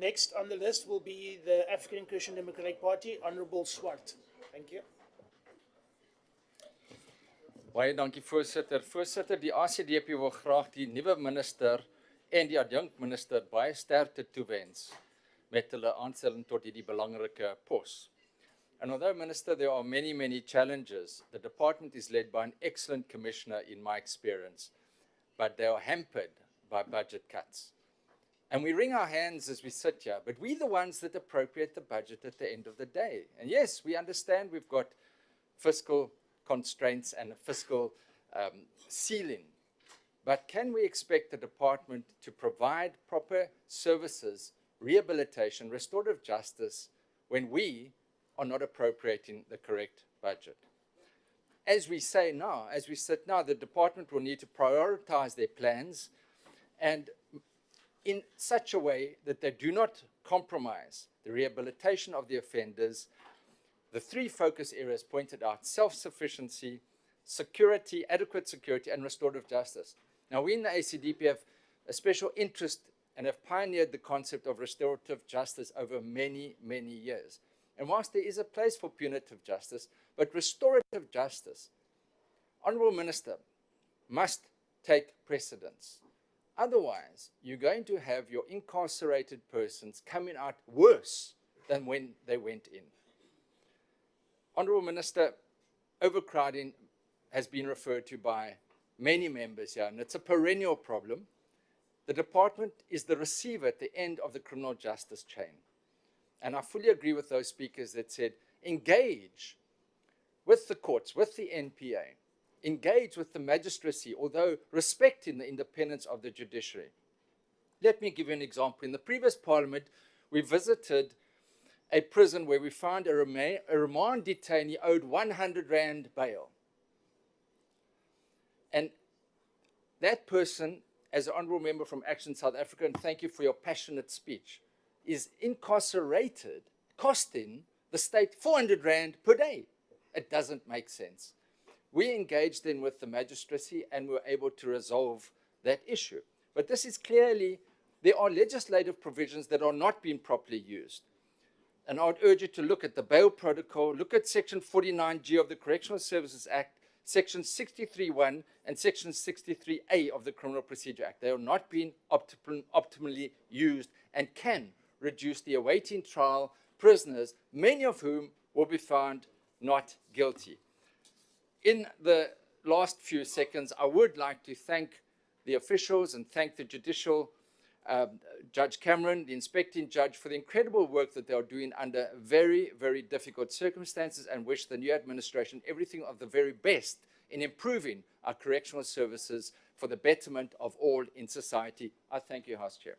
Next on the list will be the African Christian Democratic Party, Honorable Swart. Thank you. Baie dankie voorsitter. Voorsitter, die ACDP wil graag die nuwe minister en die adjunkminister baie sterkte toewens met hulle aanstelling tot hierdie belangrike pos. And although, Minister, there are many, many challenges, the department is led by an excellent commissioner in my experience, but they are hampered by budget cuts. And we wring our hands as we sit here, but we're the ones that appropriate the budget at the end of the day. And yes, we understand we've got fiscal constraints and a fiscal ceiling, but can we expect the department to provide proper services, rehabilitation, restorative justice when we are not appropriating the correct budget? As we say now, as we sit now, the department will need to prioritize their plans and in such a way that they do not compromise the rehabilitation of the offenders. The three focus areas pointed out: self-sufficiency, security, adequate security, and restorative justice. Now, we in the ACDP have a special interest and have pioneered the concept of restorative justice over many, many years. And whilst there is a place for punitive justice, but restorative justice, Honourable Minister, must take precedence. Otherwise, you're going to have your incarcerated persons coming out worse than when they went in. Honourable Minister, overcrowding has been referred to by many members here, and it's a perennial problem. The department is the receiver at the end of the criminal justice chain. And I fully agree with those speakers that said, engage with the courts, with the NPA, engage with the magistracy, although respecting the independence of the judiciary. Let me give you an example. In the previous parliament, we visited a prison where we found a remand detainee owed 100 Rand bail. And that person, as an honourable member from Action South Africa, and thank you for your passionate speech, is incarcerated, costing the state 400 Rand per day. It doesn't make sense. We engaged then with the magistracy and were able to resolve that issue. But this is clearly, there are legislative provisions that are not being properly used. And I would urge you to look at the bail protocol, look at Section 49G of the Correctional Services Act, Section 63(1) and Section 63A of the Criminal Procedure Act. They are not being optimally used and can reduce the awaiting trial prisoners, many of whom will be found not guilty. In the last few seconds, I would like to thank the officials and thank the judicial Judge Cameron, the inspecting judge, for the incredible work that they are doing under very, very difficult circumstances, and wish the new administration everything of the very best in improving our correctional services for the betterment of all in society. I thank you, House Chair.